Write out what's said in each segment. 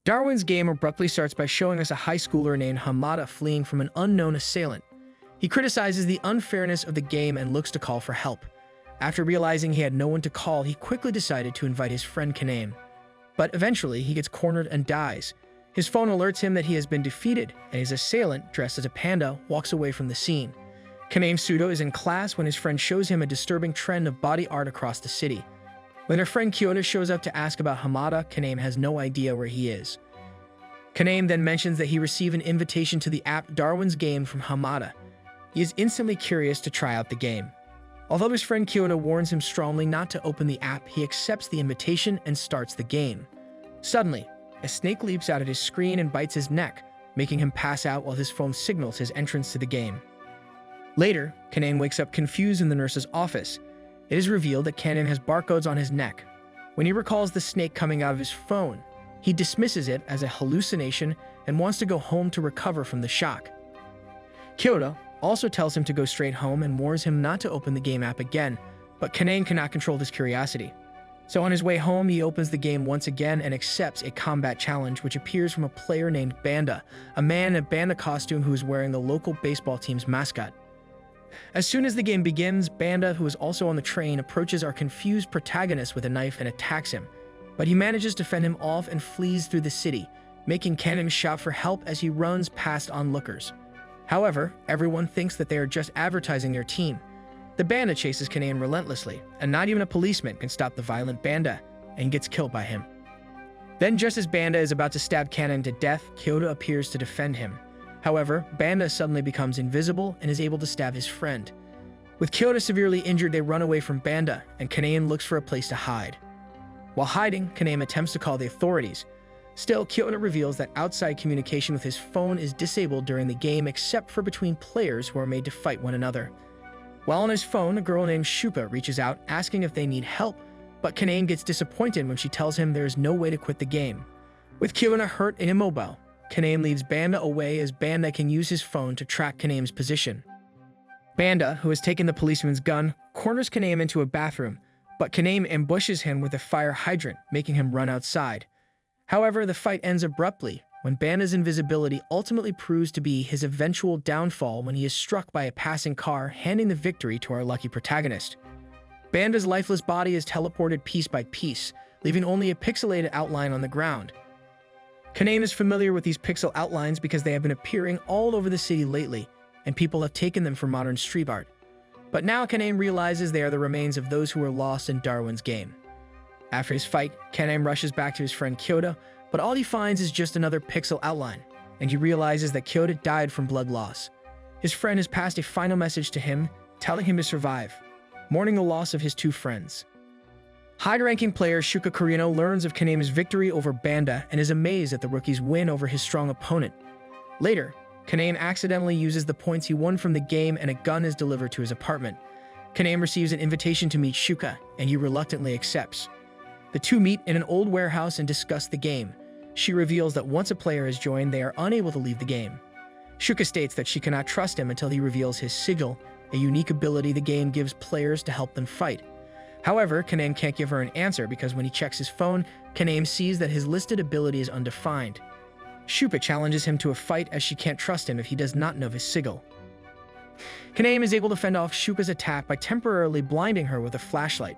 Darwin's game abruptly starts by showing us a high schooler named Hamada fleeing from an unknown assailant. He criticizes the unfairness of the game and looks to call for help. After realizing he had no one to call, he quickly decided to invite his friend Kaname. But eventually, he gets cornered and dies. His phone alerts him that he has been defeated, and his assailant, dressed as a panda, walks away from the scene. Kaname's pseudo is in class when his friend shows him a disturbing trend of body art across the city. When her friend Kyoto shows up to ask about Hamada, Kaname has no idea where he is. Kaname then mentions that he received an invitation to the app Darwin's game from Hamada. He is instantly curious to try out the game. Although his friend Kyoto warns him strongly not to open the app, he accepts the invitation and starts the game. Suddenly, a snake leaps out at his screen and bites his neck, making him pass out while his phone signals his entrance to the game. Later, Kaname wakes up confused in the nurse's office. It is revealed that Kaname has barcodes on his neck. When he recalls the snake coming out of his phone, he dismisses it as a hallucination and wants to go home to recover from the shock. Kyoto also tells him to go straight home and warns him not to open the game app again, but Kaname cannot control this curiosity. So on his way home, he opens the game once again and accepts a combat challenge which appears from a player named Banda, a man in a Banda costume who is wearing the local baseball team's mascot. As soon as the game begins, Banda, who is also on the train, approaches our confused protagonist with a knife and attacks him, but he manages to fend him off and flees through the city, making Kaname shout for help as he runs past onlookers. However, everyone thinks that they are just advertising their team. The Banda chases Kaname relentlessly, and not even a policeman can stop the violent Banda, and gets killed by him. Then just as Banda is about to stab Kaname to death, Kyoto appears to defend him. However, Banda suddenly becomes invisible and is able to stab his friend. With Kyoto severely injured, they run away from Banda, and Kaname looks for a place to hide. While hiding, Kaname attempts to call the authorities. Still, Kyoto reveals that outside communication with his phone is disabled during the game except for between players who are made to fight one another. While on his phone, a girl named Shuka reaches out asking if they need help, but Kaname gets disappointed when she tells him there is no way to quit the game. With Kyoto hurt and immobile, Kaname leaves Banda away as Banda can use his phone to track Kaname's position. Banda, who has taken the policeman's gun, corners Kaname into a bathroom, but Kaname ambushes him with a fire hydrant, making him run outside. However, the fight ends abruptly when Banda's invisibility ultimately proves to be his eventual downfall when he is struck by a passing car, handing the victory to our lucky protagonist. Banda's lifeless body is teleported piece by piece, leaving only a pixelated outline on the ground. Kaname is familiar with these pixel outlines because they have been appearing all over the city lately, and people have taken them for modern street art. But now Kaname realizes they are the remains of those who were lost in Darwin's game. After his fight, Kaname rushes back to his friend Kyoto, but all he finds is just another pixel outline, and he realizes that Kyoto died from blood loss. His friend has passed a final message to him, telling him to survive, mourning the loss of his two friends. High-ranking player Shuka Kurino learns of Kaname's victory over Banda and is amazed at the rookie's win over his strong opponent. Later, Kaname accidentally uses the points he won from the game and a gun is delivered to his apartment. Kaname receives an invitation to meet Shuka, and he reluctantly accepts. The two meet in an old warehouse and discuss the game. She reveals that once a player has joined, they are unable to leave the game. Shuka states that she cannot trust him until he reveals his sigil, a unique ability the game gives players to help them fight. However, Kaname can't give her an answer because when he checks his phone, Kaname sees that his listed ability is undefined. Shuka challenges him to a fight as she can't trust him if he does not know his sigil. Kaname is able to fend off Shuka's attack by temporarily blinding her with a flashlight.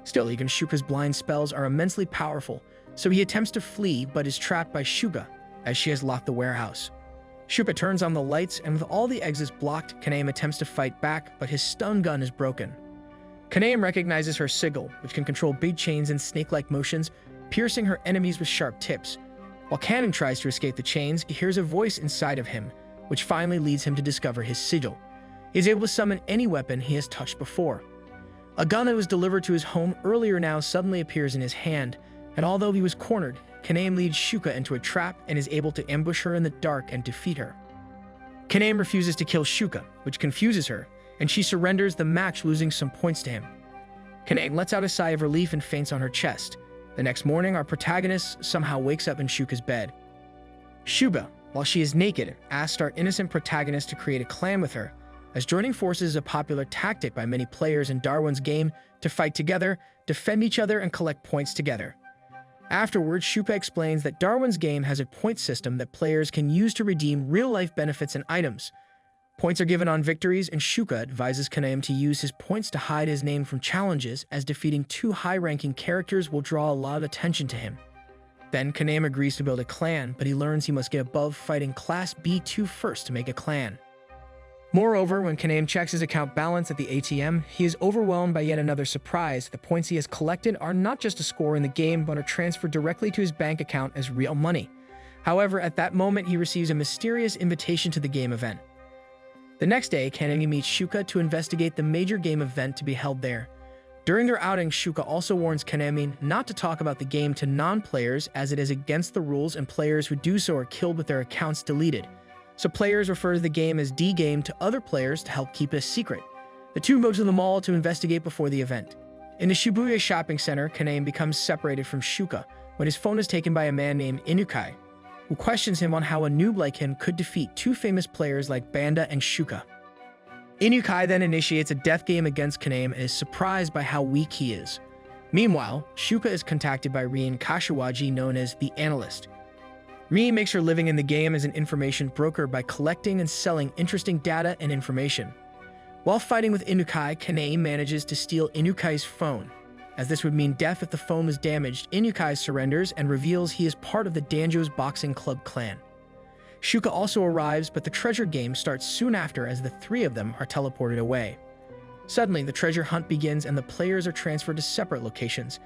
Still, even Shuka's blind spells are immensely powerful, so he attempts to flee but is trapped by Shuka, as she has locked the warehouse. Shuka turns on the lights, and with all the exits blocked, Kaname attempts to fight back, but his stun gun is broken. Kaname recognizes her sigil, which can control big chains and snake-like motions, piercing her enemies with sharp tips. While Kaname tries to escape the chains, he hears a voice inside of him, which finally leads him to discover his sigil. He is able to summon any weapon he has touched before. A gun that was delivered to his home earlier now suddenly appears in his hand, and although he was cornered, Kaname leads Shuka into a trap and is able to ambush her in the dark and defeat her. Kaname refuses to kill Shuka, which confuses her, and she surrenders the match, losing some points to him. Kaname lets out a sigh of relief and faints on her chest. The next morning, our protagonist somehow wakes up in Shuka's bed. Shuka, while she is naked, asks our innocent protagonist to create a clan with her, as joining forces is a popular tactic by many players in Darwin's game to fight together, defend each other, and collect points together. Afterwards, Shuka explains that Darwin's game has a point system that players can use to redeem real-life benefits and items. Points are given on victories, and Shuka advises Kanaim to use his points to hide his name from challenges, as defeating two high-ranking characters will draw a lot of attention to him. Then Kanaim agrees to build a clan, but he learns he must get above fighting Class B2 first to make a clan. Moreover, when Kanaim checks his account balance at the ATM, he is overwhelmed by yet another surprise. The points he has collected are not just a score in the game, but are transferred directly to his bank account as real money. However, at that moment, he receives a mysterious invitation to the game event. The next day, Kanaim meets Shuka to investigate the major game event to be held there. During their outing, Shuka also warns Kanaim not to talk about the game to non-players, as it is against the rules and players who do so are killed with their accounts deleted. So players refer to the game as D-game to other players to help keep it a secret. The two go to the mall to investigate before the event. In the Shibuya shopping center, Kanaim becomes separated from Shuka when his phone is taken by a man named Inukai, who questions him on how a noob like him could defeat two famous players like Banda and Shuka. Inukai then initiates a death game against Kanaim and is surprised by how weak he is. Meanwhile, Shuka is contacted by Rin Kashiwaji, known as the Analyst. Rin makes her living in the game as an information broker by collecting and selling interesting data and information. While fighting with Inukai, Kanaim manages to steal Inukai's phone. As this would mean death if the phone was damaged, Inukai surrenders and reveals he is part of the Danjo's Boxing Club clan. Shuka also arrives, but the treasure game starts soon after as the three of them are teleported away. Suddenly, the treasure hunt begins and the players are transferred to separate locations.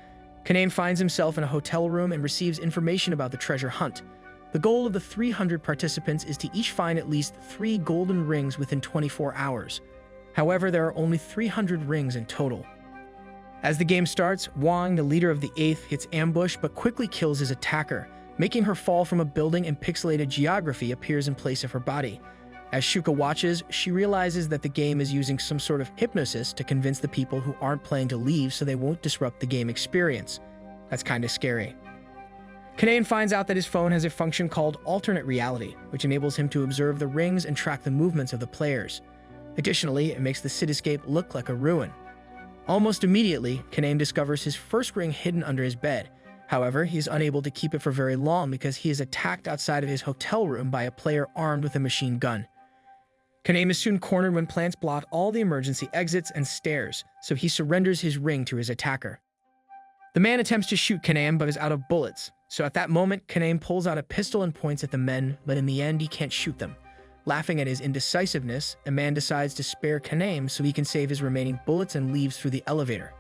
Kanaim finds himself in a hotel room and receives information about the treasure hunt. The goal of the 300 participants is to each find at least 3 golden rings within 24 hours. However, there are only 300 rings in total. As the game starts, Wang, the leader of the 8th, hits ambush but quickly kills his attacker, making her fall from a building, and pixelated geography appears in place of her body. As Shuka watches, she realizes that the game is using some sort of hypnosis to convince the people who aren't playing to leave so they won't disrupt the game experience. That's kinda scary. Kanaim finds out that his phone has a function called alternate reality, which enables him to observe the rings and track the movements of the players. Additionally, it makes the cityscape look like a ruin. Almost immediately, Kanaim discovers his first ring hidden under his bed. However, he is unable to keep it for very long because he is attacked outside of his hotel room by a player armed with a machine gun. Kanaim is soon cornered when plants block all the emergency exits and stairs, so he surrenders his ring to his attacker. The man attempts to shoot Kanaim but is out of bullets, so at that moment, Kanaim pulls out a pistol and points at the men, but in the end he can't shoot them. Laughing at his indecisiveness, a man decides to spare Kanaim so he can save his remaining bullets and leaves through the elevator.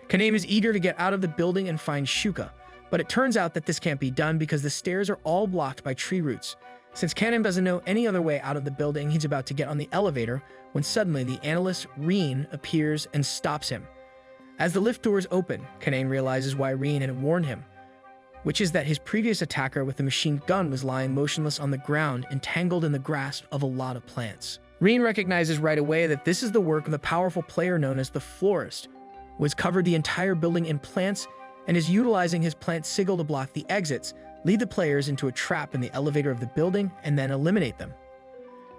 Kanaim is eager to get out of the building and find Shuka, but it turns out that this can't be done because the stairs are all blocked by tree roots. Since Kanaim doesn't know any other way out of the building, he's about to get on the elevator when suddenly the analyst, Rin, appears and stops him. As the lift doors open, Kanaim realizes why Rin had warned him, which is that his previous attacker with the machine gun was lying motionless on the ground, entangled in the grasp of a lot of plants. Rin recognizes right away that this is the work of the powerful player known as the florist, who has covered the entire building in plants and is utilizing his plant sigil to block the exits, lead the players into a trap in the elevator of the building, and then eliminate them.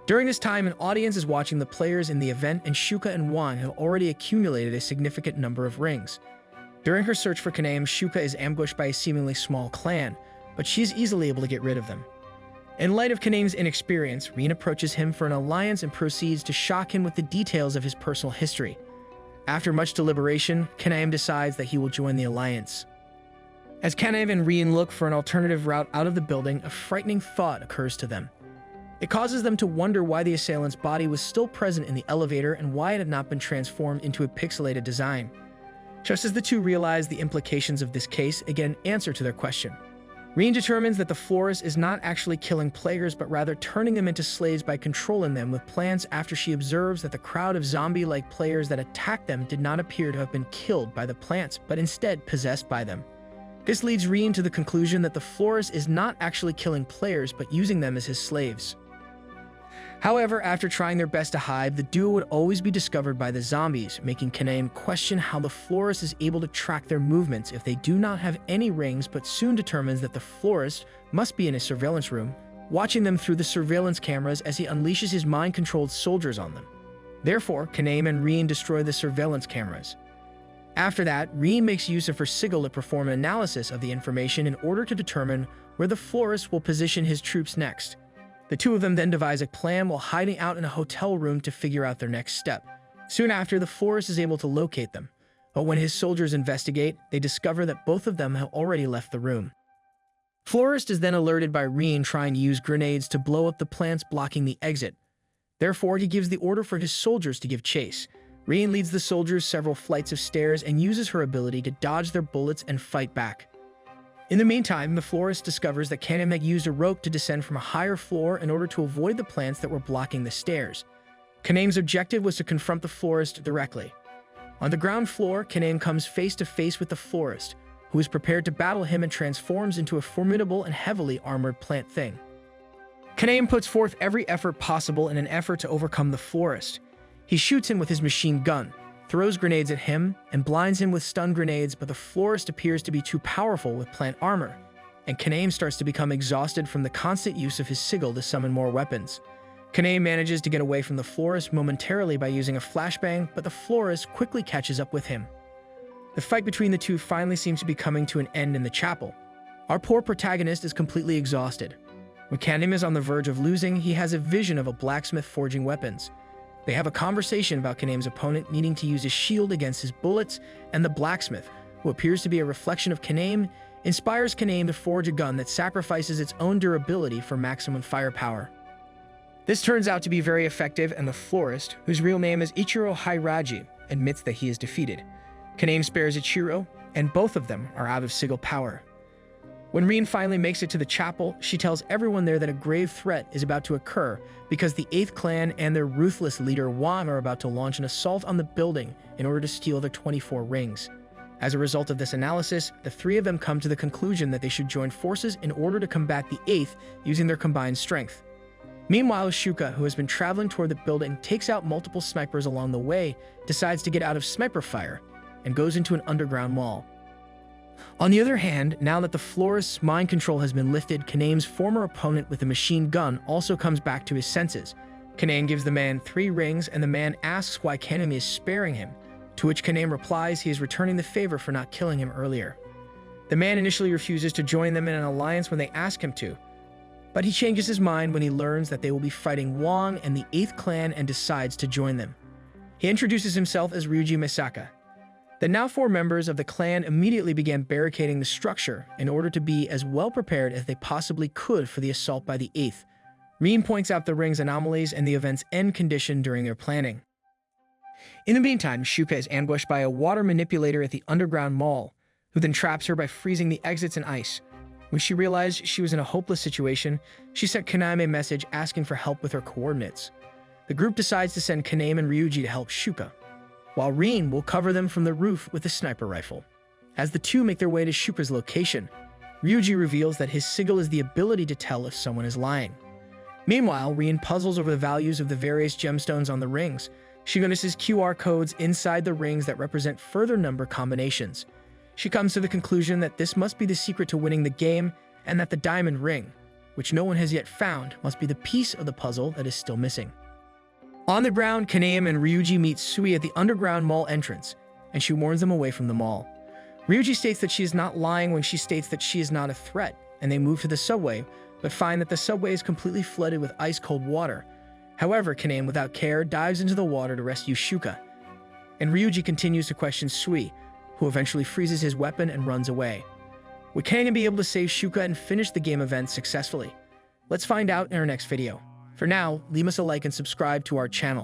During this time, an audience is watching the players in the event, and Shuka and Wang have already accumulated a significant number of rings. During her search for Kanaim, Shuka is ambushed by a seemingly small clan, but she is easily able to get rid of them. In light of Kanaim's inexperience, Rin approaches him for an alliance and proceeds to shock him with the details of his personal history. After much deliberation, Kanaim decides that he will join the alliance. As Kanaim and Rin look for an alternative route out of the building, a frightening thought occurs to them. It causes them to wonder why the assailant's body was still present in the elevator and why it had not been transformed into a pixelated design. Just as the two realize the implications of this case, again answer to their question. Rin determines that the florist is not actually killing players, but rather turning them into slaves by controlling them with plants after she observes that the crowd of zombie-like players that attacked them did not appear to have been killed by the plants, but instead possessed by them. This leads Rin to the conclusion that the florist is not actually killing players, but using them as his slaves. However, after trying their best to hide, the duo would always be discovered by the zombies, making Kanaim question how the florist is able to track their movements if they do not have any rings, but soon determines that the florist must be in a surveillance room, watching them through the surveillance cameras as he unleashes his mind-controlled soldiers on them. Therefore, Kanaim and Rin destroy the surveillance cameras. After that, Rin makes use of her sigil to perform an analysis of the information in order to determine where the florist will position his troops next. The two of them then devise a plan while hiding out in a hotel room to figure out their next step. Soon after, the florist is able to locate them, but when his soldiers investigate, they discover that both of them have already left the room. Florist is then alerted by Rin trying to use grenades to blow up the plants blocking the exit. Therefore, he gives the order for his soldiers to give chase. Rin leads the soldiers several flights of stairs and uses her ability to dodge their bullets and fight back. In the meantime, the florist discovers that Kanem had used a rope to descend from a higher floor in order to avoid the plants that were blocking the stairs. Kanem's objective was to confront the florist directly. On the ground floor, Kanem comes face to face with the florist, who is prepared to battle him and transforms into a formidable and heavily armored plant thing. Kanem puts forth every effort possible in an effort to overcome the florist. He shoots him with his machine gun, throws grenades at him, and blinds him with stun grenades, but the florist appears to be too powerful with plant armor, and Kanem starts to become exhausted from the constant use of his sigil to summon more weapons. Kanem manages to get away from the florist momentarily by using a flashbang, but the florist quickly catches up with him. The fight between the two finally seems to be coming to an end in the chapel. Our poor protagonist is completely exhausted. When Kanem is on the verge of losing, he has a vision of a blacksmith forging weapons. They have a conversation about Kanem's opponent needing to use his shield against his bullets, and the blacksmith, who appears to be a reflection of Kanem, inspires Kanem to forge a gun that sacrifices its own durability for maximum firepower. This turns out to be very effective, and the florist, whose real name is Ichiro Hairaji, admits that he is defeated. Kanem spares Ichiro, and both of them are out of sigil power. When Rin finally makes it to the chapel, she tells everyone there that a grave threat is about to occur because the 8th clan and their ruthless leader Wang are about to launch an assault on the building in order to steal their 24 rings. As a result of this analysis, the three of them come to the conclusion that they should join forces in order to combat the 8th using their combined strength. Meanwhile, Shuka, who has been traveling toward the building, takes out multiple snipers along the way, decides to get out of sniper fire, and goes into an underground mall. On the other hand, now that the florist's mind control has been lifted, Kanem's former opponent with a machine gun also comes back to his senses. Kanem gives the man 3 rings, and the man asks why Kanem is sparing him, to which Kanem replies he is returning the favor for not killing him earlier. The man initially refuses to join them in an alliance when they ask him to, but he changes his mind when he learns that they will be fighting Wang and the 8th clan and decides to join them. He introduces himself as Ryuji Misaka. The now 4 members of the clan immediately began barricading the structure in order to be as well prepared as they possibly could for the assault by the 8th. Rin points out the ring's anomalies and the event's end condition during their planning. In the meantime, Shuka is ambushed by a water manipulator at the underground mall, who then traps her by freezing the exits in ice. When she realized she was in a hopeless situation, she sent Kanem a message asking for help with her coordinates. The group decides to send Kanem and Ryuji to help Shuka, while Rin will cover them from the roof with a sniper rifle. As the two make their way to Shuka's location, Ryuji reveals that his sigil is the ability to tell if someone is lying. Meanwhile, Rin puzzles over the values of the various gemstones on the rings. She notices QR codes inside the rings that represent further number combinations. She comes to the conclusion that this must be the secret to winning the game, and that the diamond ring, which no one has yet found, must be the piece of the puzzle that is still missing. On the ground, Kanem and Ryuji meet Sui at the underground mall entrance, and she warns them away from the mall. Ryuji states that she is not lying when she states that she is not a threat, and they move to the subway, but find that the subway is completely flooded with ice-cold water. However, Kanem, without care, dives into the water to rescue Shuka, and Ryuji continues to question Sui, who eventually freezes his weapon and runs away. Would Kanem be able to save Shuka and finish the game event successfully? Let's find out in our next video. For now, leave us a like and subscribe to our channel.